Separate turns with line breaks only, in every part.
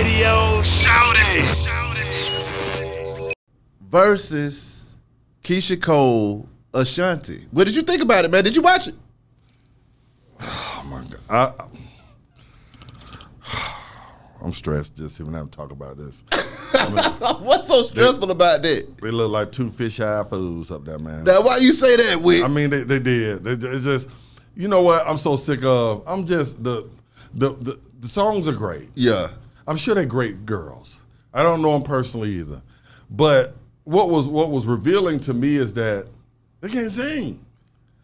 radio. Shout it.
Versus Keisha Cole, Ashanti. What did you think about it, man? Did you watch it?
Oh my God. I'm stressed just even having to talk about this.
What's so stressful about that?
They look like two fish-eye fools up there, man.
Now, why you say that, Wick?
I mean, they did. It's just, you know what? I'm so sick of. I'm just the songs are great.
Yeah,
I'm sure they're great girls. I don't know them personally either, but what was revealing to me is that they can't sing.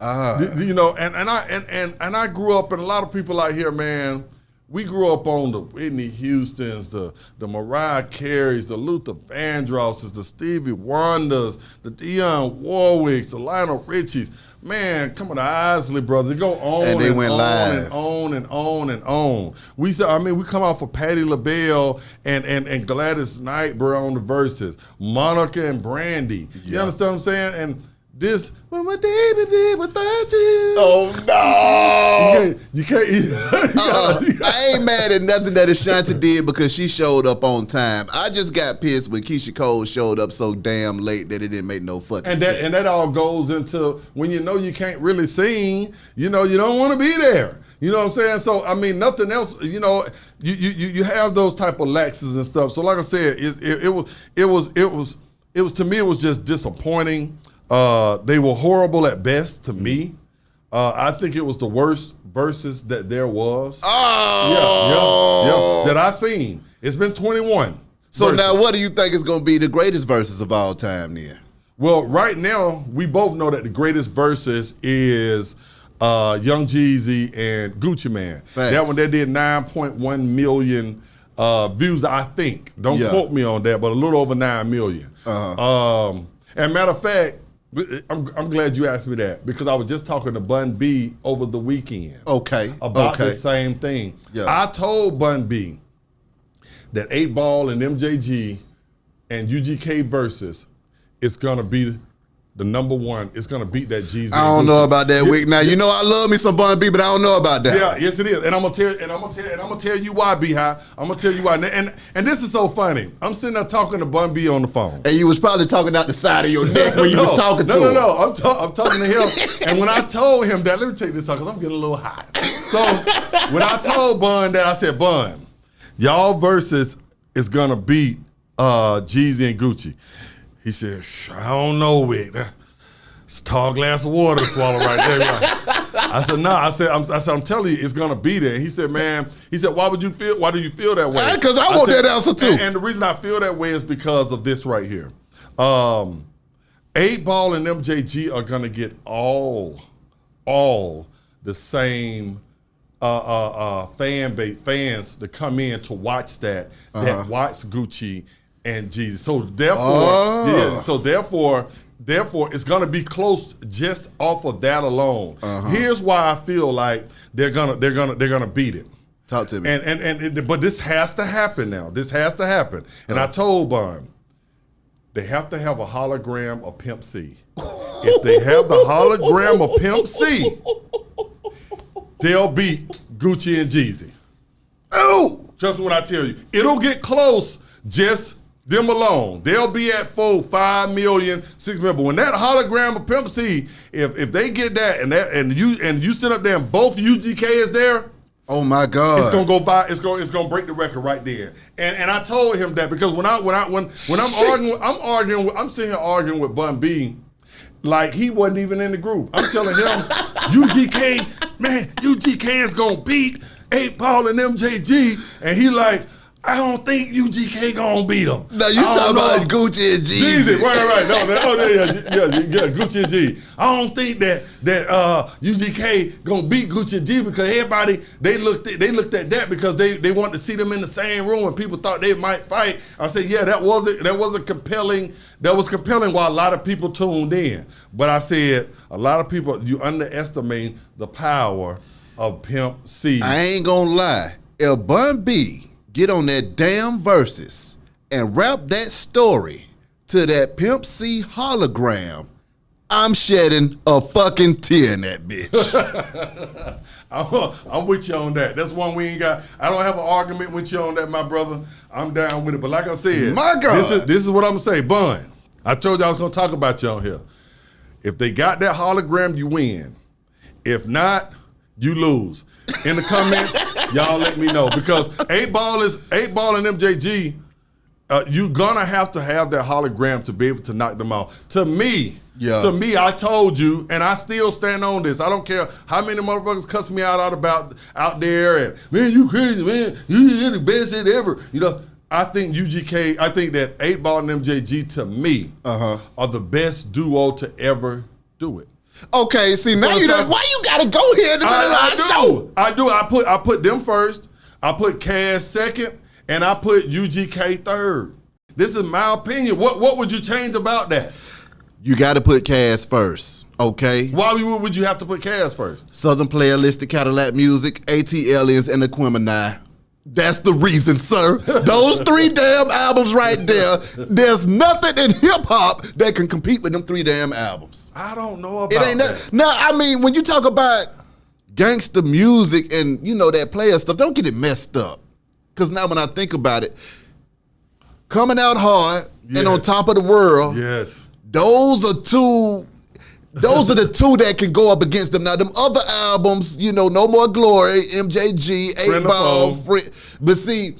You know, and I grew up, and a lot of people out here, man. We grew up on the Whitney Houstons, the Mariah Careys, the Luther Vandrosses, the Stevie Wonders, the Dionne Warwicks, the Lionel Richies. Man, come on, the Isley Brothers. They go on
and they went
on
live.
and on and on and on. We come out for Patti LaBelle and Gladys Knight were on the verses. Monica and Brandy. You understand what I'm saying? And this, well, my baby did without you.
Oh no!
You can't.
I ain't mad at nothing that Ashanti did because she showed up on time. I just got pissed when Keisha Cole showed up so damn late that it didn't make no fucking sense.
And that all goes into when you know you can't really sing. You know you don't want to be there. You know what I'm saying? So I mean, nothing else. You know, you have those type of laxes and stuff. So like I said, it was to me it was just disappointing. They were horrible at best to me. I think it was the worst verses that there was.
Oh!
Yeah, that I seen. It's been 21.
So
verses.
now what do you think is going to be the greatest verses of all time then?
Well, right now, we both know that the greatest verses is Young Jeezy and Gucci Mane.
Facts.
That one, they did 9.1 million views, I think. Don't quote me on that, but a little over 9 million. And matter of fact, I'm glad you asked me that because I was just talking to Bun B over the weekend. About the same thing.
Yeah.
I told Bun B that 8ball and MJG and UGK Verzuz is gonna be the number one. It's gonna beat that Jeezy.
I don't know about that, Wick. Now you know I love me some Bun B, but I don't know about that.
Yeah, yes it is. And I'm gonna tell you why, B-High. I'm gonna tell you why. And this is so funny. I'm sitting there talking to Bun B on the phone.
And you was probably talking out the side of your neck when you was talking to him.
No. I'm talking to him. And when I told him that, let me take this talk because I'm getting a little hot. So when I told Bun that, I said, Bun, y'all versus is gonna beat Jeezy and Gucci. He said, I don't know, Wick. It's a tall glass of water to swallow right there. I said, no. I said, I'm telling you, it's gonna be there. He said, man. He said, why do you feel that way?
Because I want that answer too.
And the reason I feel that way is because of this right here. 8ball and MJG are gonna get all the same fan base, fans to come in to watch that watch Gucci and Jeezy. So therefore, it's gonna be close just off of that alone. Here's why I feel like they're gonna beat it.
Talk to me.
But this has to happen now. This has to happen. And I told Bun, they have to have a hologram of Pimp C. If they have the hologram of Pimp C, they'll beat Gucci and Jeezy.
Oh!
Just what I tell you. It'll get close just them alone. They'll be at 4, 5 million, 6 million. But when that hologram of Pimp C, if they get that and you sit up there and both UGK is there,
oh my God!
It's gonna go by. It's gonna break the record right there. And I told him that because when I'm sitting here arguing with Bun B, like he wasn't even in the group. I'm telling him, UGK is gonna beat 8ball and MJG, and he like, I don't think UGK gonna beat them.
No, you talking about Gucci and Jeezy.
Right. No, yeah, Gucci and G. I don't think that UGK gonna beat Gucci and G because everybody they looked at that because they wanted to see them in the same room and people thought they might fight. I said, yeah, that was compelling while a lot of people tuned in. But I said a lot of people, you underestimate the power of Pimp C.
I ain't gonna lie. If Bun B get on that damn Verzuz and wrap that story to that Pimp C hologram, I'm shedding a fucking tear in that bitch.
I'm with you on that. That's one we ain't got. I don't have an argument with you on that, my brother. I'm down with it. But like I said,
My God.
this is what I'm gonna say. Bun, I told you I was gonna talk about you on here. If they got that hologram, you win. If not, you lose. In the comments, y'all let me know. Because 8ball and MJG, you're gonna have to have that hologram to be able to knock them out. To me, I told you, and I still stand on this. I don't care how many motherfuckers cuss me out there, and man, you crazy, man, you're the best shit ever. You know, I think UGK, I think that 8ball and MJG to me are the best duo to ever do it.
Okay, see now why you gotta go here in the middle of our show?
I do. I put them first. I put Cass second, and I put UGK third. This is my opinion. What would you change about that?
You got to put Cass first, okay?
Why would you have to put Cass first?
Southern Playalistic Cadillac Music, AT Aliens, and Aquemini. That's the reason, sir. Those 3 damn albums right there, there's nothing in hip-hop that can compete with them 3 damn albums.
I don't know about
it ain't
that.
Now, I mean, when you talk about gangster music and, you know, that player stuff, don't get it messed up. Because now when I think about it, Coming Out Hard and On Top of the World, those are the two that can go up against them. Now, them other albums, you know, No More Glory, MJG, 8ball, but see,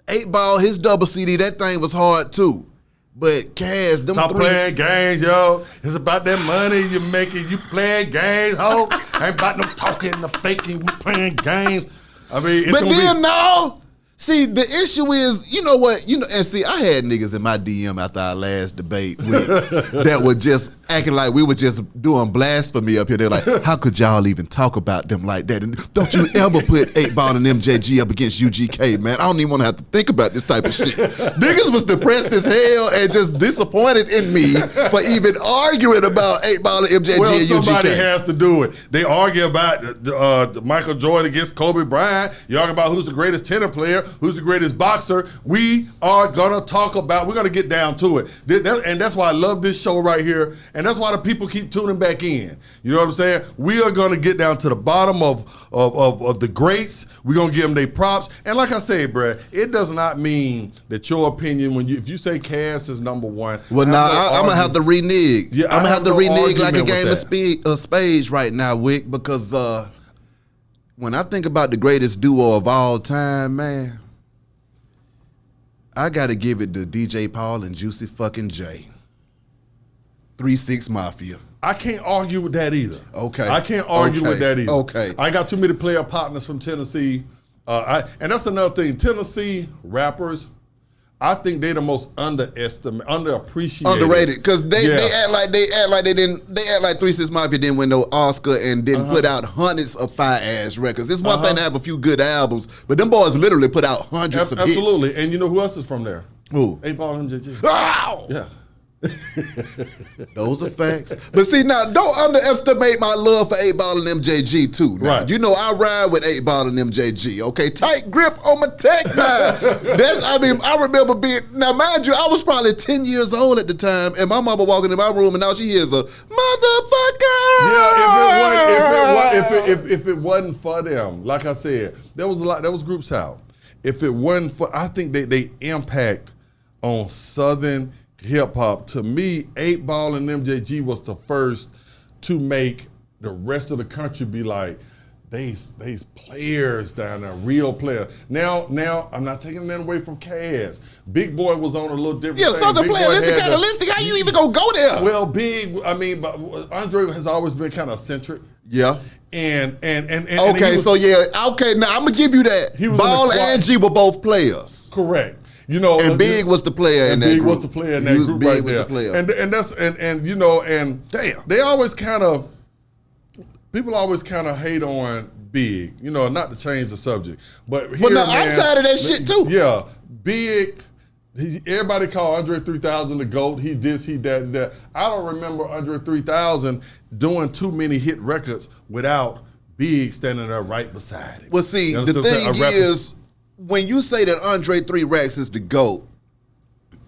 8ball, his double CD, that thing was hard too. But Cass, them
Stop
3
playing games, yo. It's about that money you're making. You playing games, ho. Ain't about no talking, the faking. You playing games. I mean,
but then no. See, the issue is, you know what, and see, I had niggas in my DM after our last debate that were just acting like we were just doing blasphemy up here. They're like, how could y'all even talk about them like that? And don't you ever put 8ball and MJG up against UGK, man. I don't even want to have to think about this type of shit. Niggas was depressed as hell and just disappointed in me for even arguing about 8ball and MJG and UGK.
Somebody has to do it. They argue about Michael Jordan against Kobe Bryant. You argue about who's the greatest tennis player, who's the greatest boxer. We are gonna talk about, we're gonna get down to it. And that's why I love this show right here. And that's why the people keep tuning back in. You know what I'm saying? We are gonna get down to the bottom of the greats. We're gonna give them their props. And like I said, bruh, it does not mean that your opinion, if you say Cass is number 1.
Well, now I'm gonna have to renege.
Yeah,
I'm gonna have to renege like a game of spades right now, Wick, because when I think about the greatest duo of all time, man, I gotta give it to DJ Paul and Juicy fucking J. 3-6 Mafia.
I can't argue with that either.
Okay.
I can't argue with that either.
Okay.
I got too many player partners from Tennessee. And that's another thing. Tennessee rappers, I think they're the most underappreciated.
Underrated. Because they act like 3-6 Mafia didn't win no Oscar and didn't put out hundreds of fire-ass records. It's one thing to have a few good albums, but them boys literally put out hundreds of hits.
Absolutely. And you know who else is from there?
Who?
8ball MJG.
Ow!
Yeah.
Those are facts. But see, now, don't underestimate my love for 8ball and MJG, too. Now,
right.
You know, I ride with 8ball and MJG, okay? Tight grip on my tech now. I remember being, now, mind you, I was probably 10 years old at the time, and my mama walking in my room, and now she hears a motherfucker.
Yeah, if it wasn't for them, like I said, there was groups out. If it wasn't for, I think they impact on Southern hip hop. To me, 8ball and MJG was the first to make the rest of the country be like, these players down there, real players. Now I'm not taking that away from Cass. Big Boy was on a little different thing.
Southern Playalistic, Cadillac. How you even gonna go there?
Well, but Andre has always been kind of eccentric.
Yeah.
And
now I'm gonna give you that. Ball and G were both players.
Correct. You know,
and Big was the player in that group.
Big was the player in that group
Big
right
was
there.
The player.
And damn, they always people always kind of hate on Big. You know, not to change the subject, but here,
now, I'm tired of that shit too.
Yeah, Big. Everybody call Andre 3000 the GOAT. He this, he that, and that. I don't remember Andre 3000 doing too many hit records without Big standing there right beside him.
Well, see, the thing is, when you say that Andre 3 Racks is the GOAT,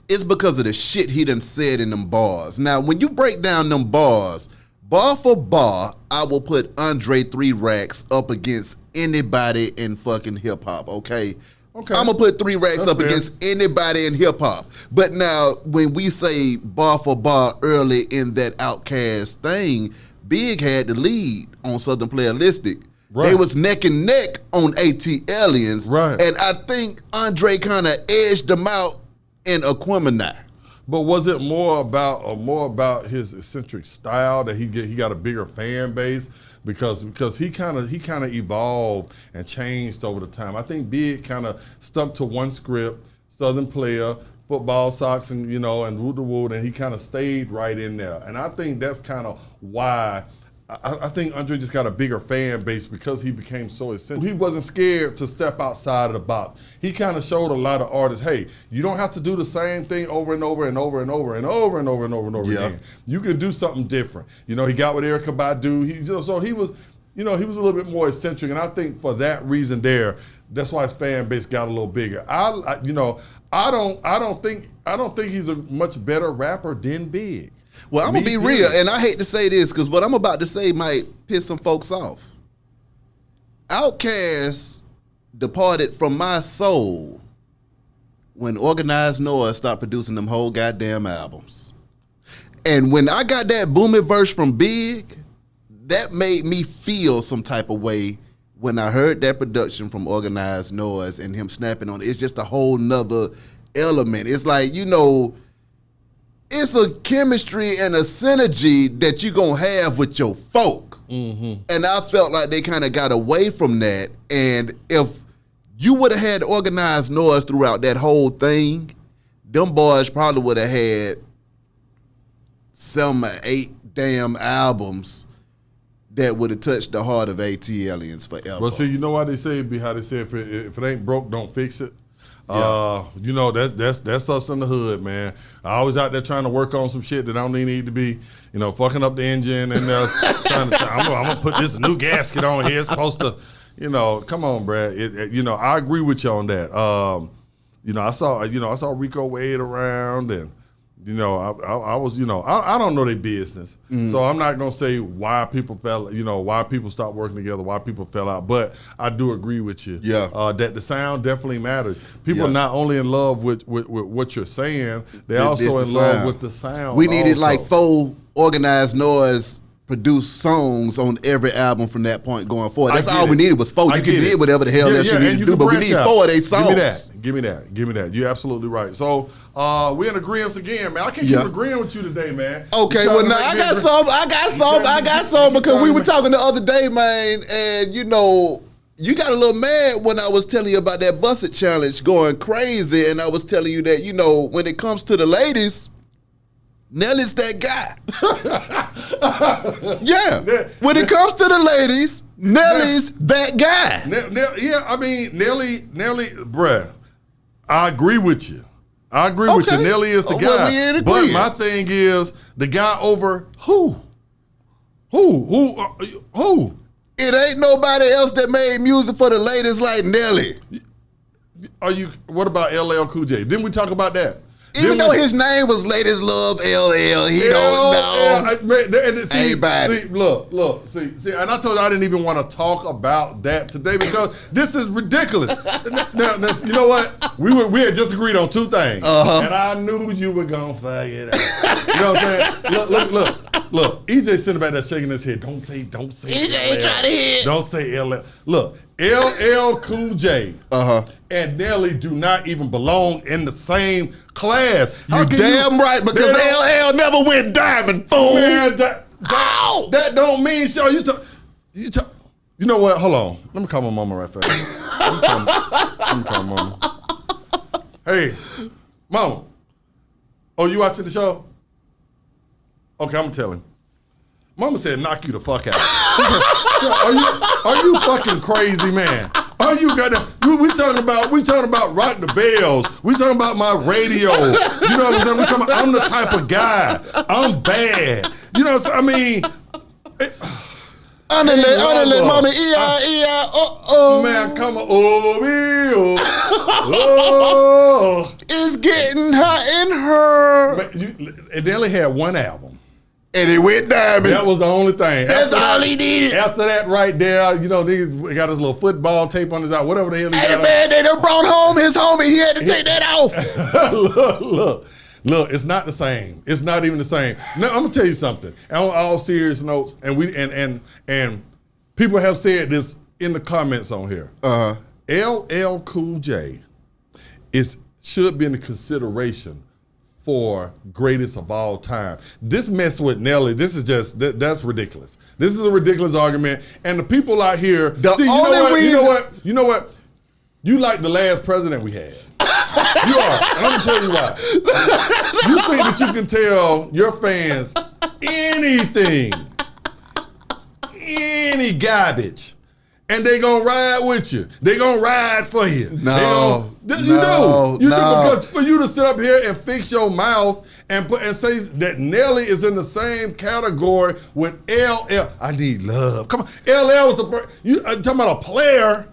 it's because of the shit he done said in them bars. Now, when you break down them bars, bar for bar, I will put Andre 3 Racks up against anybody in fucking hip hop, okay?
Okay.
I'm gonna put 3 Racks
That's
up
fair.
against anybody in hip hop. But now, when we say bar for bar early in that Outkast thing, Big had the lead on Southern Playalistic.
Right.
They was neck and neck on AT Aliens.
Right.
And I think Andre kind of edged them out in Aquemini.
But was it more about his eccentric style that he got a bigger fan base because he kind of evolved and changed over the time. I think Big kind of stuck to one script, Southern Player, football socks, and and Woo the Woo, and he kind of stayed right in there. And I think that's kind of why. I think Andre just got a bigger fan base because he became so essential. He wasn't scared to step outside of the box. He kind of showed a lot of artists, hey, you don't have to do the same thing over and over and over and over and over and over and over and over again. You can do something different. He got with Erykah Badu. So he was, he was a little bit more eccentric, and I think for that reason that's why his fan base got a little bigger. I don't think he's a much better rapper than Big.
Well, I'm going to be real, and I hate to say this because what I'm about to say might piss some folks off. Outkast departed from my soul when Organized Noise stopped producing them whole goddamn albums. And when I got that booming verse from Big, that made me feel some type of way when I heard that production from Organized Noise and him snapping on it. It's just a whole nother element. It's like, it's a chemistry and a synergy that you're going to have with your folk. Mm-hmm. And I felt like they kind of got away from that. And if you would have had Organized Noise throughout that whole thing, them boys probably would have had 7 or 8 damn albums that would have touched the heart of AT Aliens forever.
Well, see, you know why they say if it ain't broke, don't fix it.
Yeah.
That's us in the hood, man. I was out there trying to work on some shit that I don't even need to be, fucking up the engine and I'm gonna put this new gasket on here. It's supposed to, come on, Brad. I agree with you on that. I saw Rico Wade around and. I was, I don't know their business. Mm-hmm. So I'm not going to say why people why people stopped working together, why people fell out. But I do agree with you.
Yeah.
That the sound definitely matters. People are not only in love with what you're saying, they're also in love with the sound.
We needed like 4 Organized Noise produced songs on every album from that point going forward. That's all we needed was 4. You can do whatever the hell else you need to do, but we need 4 of their songs.
Give me that. You're absolutely right. So we're in agreement again, man. I can't keep agreeing with you today, man.
Okay, well now I got some because we were talking the other day, man, and you got a little mad when I was telling you about that Busted Challenge going crazy, and I was telling you that, when it comes to the ladies, Nelly's that guy. Yeah. When it comes to the ladies, Nelly's that guy.
Nelly, bruh, I agree with you. Nelly is the guy.
Well, we in
but
agreement.
my thing is, the guy over who? Who?
It ain't nobody else that made music for the ladies like Nelly.
What about LL Cool J? Didn't we talk about that?
Even though his name was Ladies Love LL, he don't know.
See, and I told you I didn't even want to talk about that today because this is ridiculous. Now, you know what? We had just agreed on 2 things, and I knew you were gonna figure it out. You know what I'm saying? Look. EJ sitting back there shaking his head. Don't say.
EJ ain't trying to hit.
Don't say LL. Look. LL Cool J and Nelly do not even belong in the same class.
You damn right, because LL never went diamond, fool.
Man, that don't mean so. You know what? Hold on. Let me call my mama right fast. Let me call mama. Hey, mama. Oh, you watching the show? Okay, I'm gonna tell him. Mama said, "Knock you the fuck out." Are you fucking crazy, man? Are you gonna? We talking about Rock the Bells. We talking about my radio. You know what I'm saying? We talking about, I'm the type of guy. I'm bad. You know what I mean?
Underlet, mommy, E-I,
Man, come on. Oh.
It's getting hot in her.
And Nelly had one album.
And it went diamond.
That was the only thing.
That's all he needed.
After that right there, you know, he got his little football tape on his eye, whatever the hell he got.
Man, they done brought home his homie. He had to take that off.
Look, it's not the same. It's not even the same. Now, I'm gonna tell you something. On all serious notes, and people have said this in the comments on here. LL Cool J should be in the consideration for greatest of all time. This mess with Nelly, this is just, that's ridiculous. This is a ridiculous argument. And the people out here, you know what? You like the last president we had. You are, and I'm gonna tell you why. You think that you can tell your fans anything, any garbage, and they gonna ride with you. They gonna ride for you.
No,
you do because for you to sit up here and fix your mouth and say that Nelly is in the same category with LL. I need love. Come on, LL was the first. You talking about a player?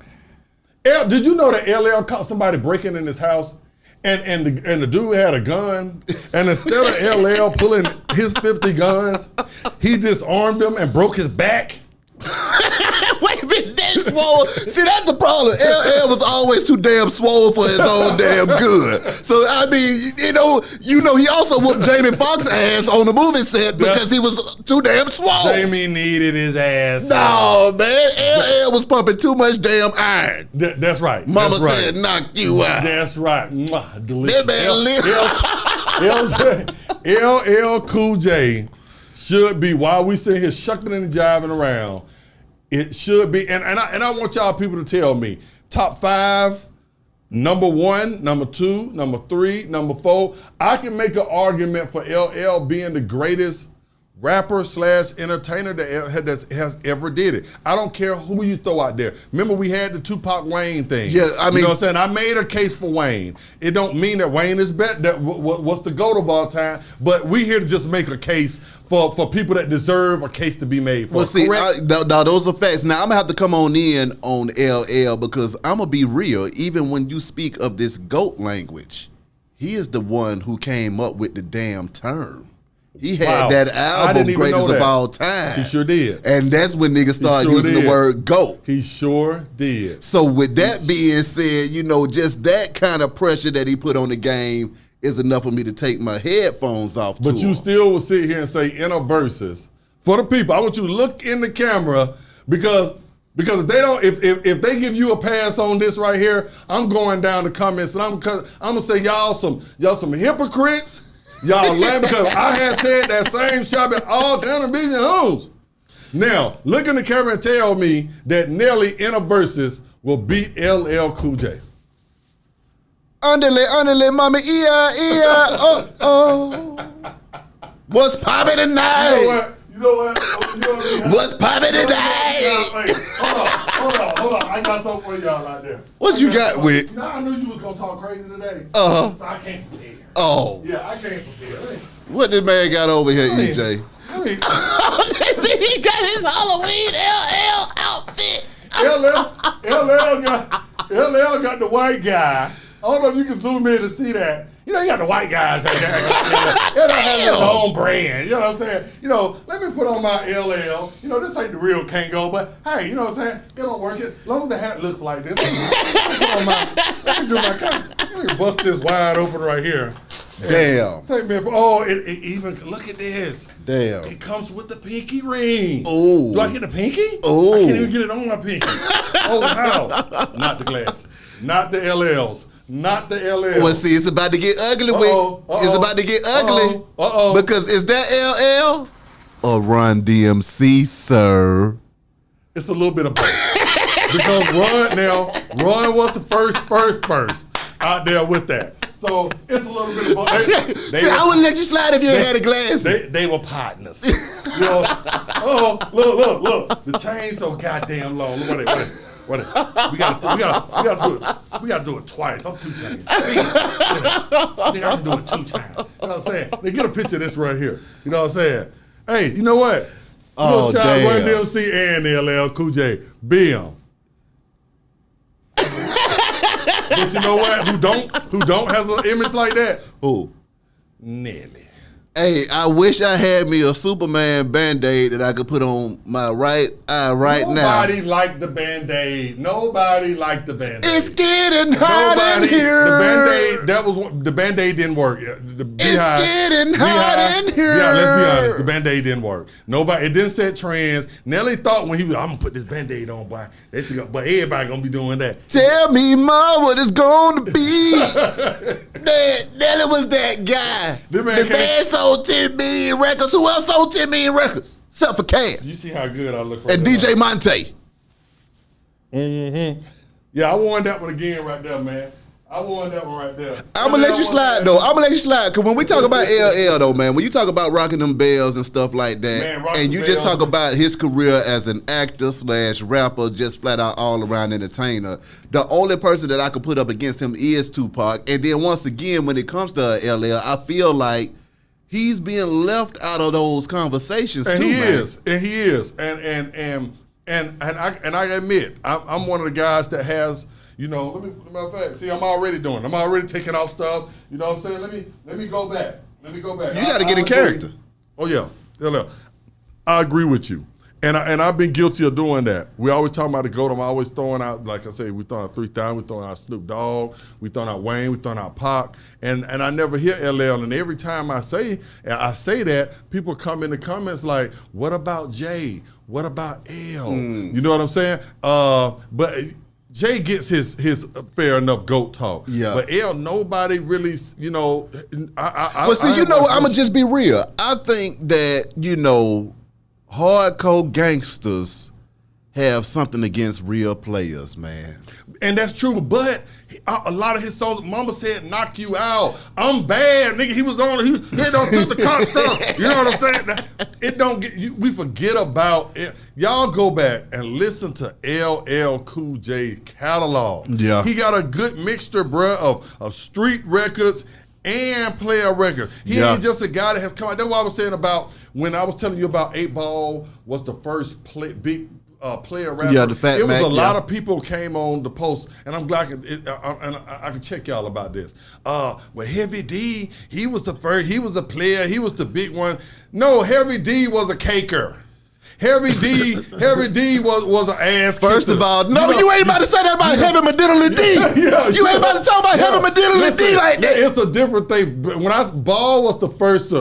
Did you know that LL caught somebody breaking in his house, and the dude had a gun, and instead of LL pulling his 50 guns, he disarmed him and broke his back?
Wait a minute, that's swole. See, that's the problem. LL was always too damn swole for his own damn good. So I mean, you know, he also whooped Jamie Foxx's ass on the movie set because he was too damn swole.
Jamie needed his ass.
No, man, LL was pumping too much damn iron.
That's right.
Mama said, "Knock you out."
That's right. Mwah, delicious.
That man
LL Cool J should be, while we sit here shucking and jiving around, it should be, and I want y'all people to tell me, top 5, number 1, number 2, number 3, number 4. I can make an argument for LL being the greatest rapper / entertainer that has ever did it. I don't care who you throw out there. Remember we had the Tupac Wayne thing.
Yeah, I mean,
you know what I'm saying? I made a case for Wayne. It don't mean that Wayne is better, that what's the GOAT of all time, but we here to just make a case for people that deserve a case to be made for.
Well, see, now those are facts. Now I'm gonna have to come on in on LL because I'm gonna be real. Even when you speak of this GOAT language, he is the one who came up with the damn term. He had that album, Greatest of All Time.
He sure did.
And that's when niggas started using the word GOAT.
He sure did.
So with that being said, you know, just that kind of pressure that he put on the game is enough for me to take my headphones off to
But you still will sit here and say in a versus. For the people, I want you to look in the camera because if they don't, if they give you a pass on this right here, I'm going down the comments and I'm gonna say y'all some hypocrites. Y'all lying because I had said that same shop at all television homes. Now, look in the camera and tell me that Nelly in a versus will beat LL Cool J.
Underlay, mama, oh. What's poppin' tonight?
You know what?
What's poppin' tonight?
Hold on. I got something for y'all out there.
What you got with?
You know, I knew you was gonna talk crazy today.
So
I can't prepare.
Oh.
Yeah, I can't prepare.
What this man got over here, EJ?
He
got his Halloween LL outfit.
LL got the white guy. I don't know if you can zoom in to see that. You know, you got the white guys out there. They have their own brand. You know what I'm saying? You know, let me put on my LL. You know, this ain't the real Kango, but hey, you know what I'm saying? It don't work. As long as the hat looks like this. Let me bust this wide open right here.
Damn.
Take me, it even, look at this.
Damn.
It comes with the pinky ring.
Oh.
Do I get the pinky?
Oh.
I can't even get it on my pinky. Oh, how? Not the glass. Not the LLs. Not the LL.
Well, see, it's about to get ugly. It's about to get ugly. Because is that LL or Run DMC, sir?
It's a little bit of both. Because Ron was the first out there with that. So it's a little bit of both.
See, I wouldn't let you slide if you had a glass.
They were partners. You know, look. The chain's so goddamn long. Look what it. We gotta do it twice. I'm 2 chains. I can do it 2 times. You know what I'm saying? They get a picture of this right here. You know what I'm saying? Hey, you know what? Shout out Run DMC and LL Cool J. Bim. But you know what? Who don't has an image like that?
Who?
Nelly.
Hey, I wish I had me a Superman Band-Aid that I could put on my right eye now.
Nobody liked the Band-Aid. Nobody liked the Band-Aid.
It's getting hot in here.
The Band-Aid, the Band-Aid didn't work.
It's getting hot in here.
Yeah, let's be honest. The Band-Aid didn't work. Nobody. It didn't set trends. Nelly thought when he was, I'm gonna put this Band-Aid on, boy. But everybody gonna be doing that.
Tell me, Ma, what it's gonna be. Nelly was that guy. The man sold 10 million records. Who else sold 10 million records? Except for Cass.
You see how good I look for
and DJ Monte.
Mm-hmm. Yeah, I won that one again right there, man. I won that one right there.
I'm gonna let you slide though. I'm gonna let you slide because when we talk about LL though, man, when you talk about rocking them bells and stuff like that, man, and you just talk about his career as an actor / rapper, just flat out all around entertainer, the only person that I could put up against him is Tupac. And then once again, when it comes to LL, I feel like he's being left out of those conversations
and
too,
he
man.
is, and I admit, I'm one of the guys that has, you know. Let me matter of fact, see, I'm already taking off stuff. You know what I'm saying? Let me go back. You
got to get in character.
Oh yeah, I agree with you. And I've been guilty of doing that. We always talking about the GOAT. I'm always throwing out, like I say, we throwing out 3,000, we throwing out Snoop Dogg, we throwing out Wayne, we throwing out Pac, and I never hear LL. And every time I say that, people come in the comments like, "What about Jay? What about L?" You know what I'm saying? But Jay gets his fair enough GOAT talk. Yeah. But L, nobody really, you know.
I'm gonna just be real. I think that, you know, hardcore gangsters have something against real players, man.
And that's true, but a lot of his songs, Mama said, knock you out. I'm bad, nigga. He was on, he don't took the cop stuff. You know what I'm saying? It don't get, we forget about it. Y'all go back and listen to LL Cool J catalog. Yeah. He got a good mixture, bruh, of street records and player record. He ain't just a guy that has come out. That's what I was saying about when I was telling you about 8ball was the first big player rapper.
Yeah, the Fat
It was
Mac,
a lot of people came on the post, and I'm glad I can check y'all about this. Well, Heavy D, he was the first. He was a player. He was the big one. No, Heavy D was a caker. Heavy D was an ass kisser.
First of all, you ain't about to say that about Heavy Mediddly D. You ain't about to talk about Heavy Mediddly D like that.
It's a different thing. When Ball was the first,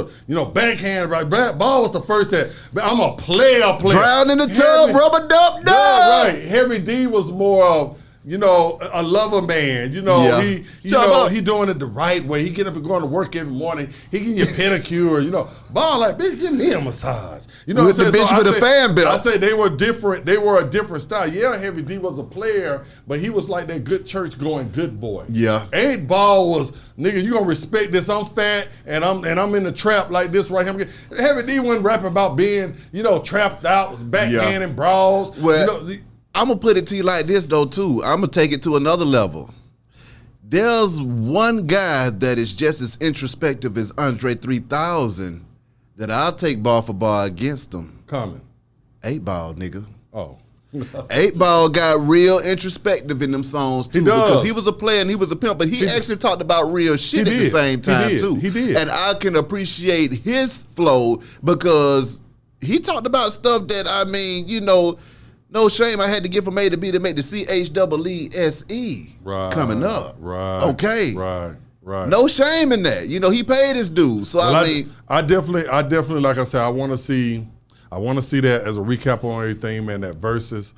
backhand, right? Ball was the first that, I'm a player.
Drown in the tub, rubber dub.
Yeah, right. Heavy D was more of, a lover man. He doing it the right way. He get up and going to work every morning. He getting your pedicure. Ball like, bitch, give me a massage.
With the bitch with a fan belt.
I say they were different. They were a different style. Yeah, Heavy D was a player, but he was like that good church going good boy.
Yeah.
8ball was, nigga, you gonna respect this? I'm fat and I'm in the trap like this right here. Heavy D wasn't rapping about being, trapped out, backhanding brawls.
Well, I'm going to put it to you like this, though, too. I'm going to take it to another level. There's one guy that is just as introspective as Andre 3000 that I'll take bar for bar against him.
Common.
8ball, nigga.
Oh.
8ball got real introspective in them songs, too. Because he was a player and he was a pimp, but he actually talked about real shit at the same time, too.
He did.
And I can appreciate his flow because he talked about stuff that, no shame, I had to get from A to B to make the CHEESE coming up.
Right.
Okay.
Right.
No shame in that. He paid his dues. So
I definitely, like I said, I want to see that as a recap on everything, man. That Verzuz,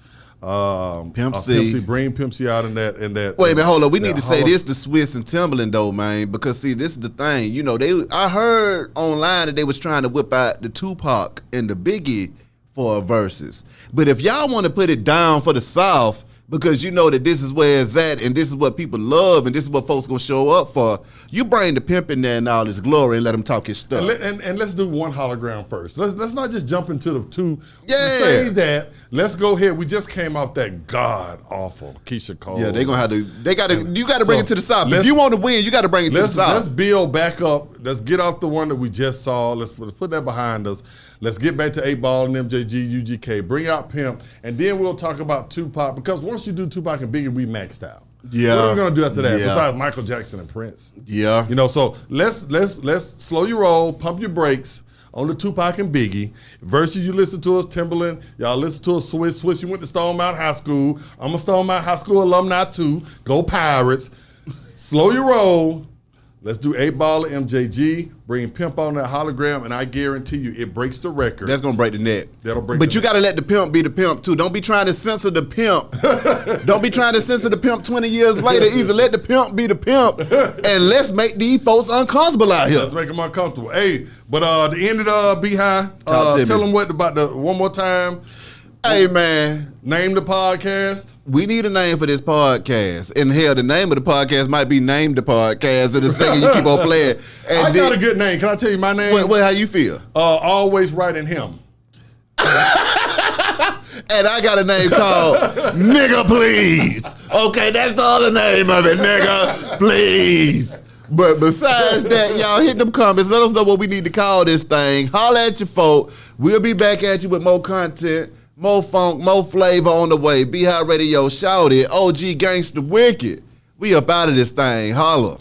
Pimp C.
Bring Pimp C out in that.
Wait a minute, hold on. We need to say this to Swiss and Timbaland though, man, because see, this is the thing. I heard online that they was trying to whip out the Tupac and the Biggie for a Verzuz. But if y'all want to put it down for the South, because you know that this is where it's at and this is what people love and this is what folks gonna show up for, you bring the Pimp in there in all his glory and let him talk his stuff.
And let's do one hologram first. Let's not just jump into the two.
Yeah.
Save that. Let's go ahead. We just came off that god awful Keisha Cole.
Yeah, you gotta bring it to the South. If you want to win, you gotta bring it to the South.
Let's build back up. Let's get off the one that we just saw. Let's put that behind us. Let's get back to 8ball and MJG, UGK. Bring out Pimp, and then we'll talk about Tupac, because once you do Tupac and Biggie, we maxed out.
Yeah.
What are we gonna do after that?
Yeah.
Besides Michael Jackson and Prince.
Yeah.
You know, so let's slow your roll, pump your brakes on the Tupac and Biggie. Versus you listen to us, Timberland. Y'all listen to us, Swiss. You went to Stone Mountain High School. I'm a Stone Mountain High School alumni too. Go Pirates. Slow your roll. Let's do 8ball MJG. Bring Pimp on that hologram, and I guarantee you it breaks the record.
That's gonna break the net.
That'll break
But
the
you
net.
gotta let the pimp be the pimp too. Don't be trying to censor the pimp. Don't be trying to censor the pimp 20 years later. Either let the pimp be the pimp, and let's make these folks uncomfortable out here.
Let's make them uncomfortable. Hey, but the end of the Beehive,
Talk to me.
tell them what about the one more time.
Hey man,
Name the podcast.
we need a name for this podcast. And hell, the name of the podcast might be Name the Podcast in the second you keep on playing. And
I got a good name. Can I tell you my name?
Wait, how you feel?
Always writing him.
And I got a name called Nigga Please. Okay, that's the other name of it, Nigga Please. But besides that, y'all hit them comments. Let us know what we need to call this thing. Holla at your folk. We'll be back at you with more content, more funk, more flavor on the way. Beehive Radio, shout it. OG Gangsta Wicked. We up out of this thing. Holla.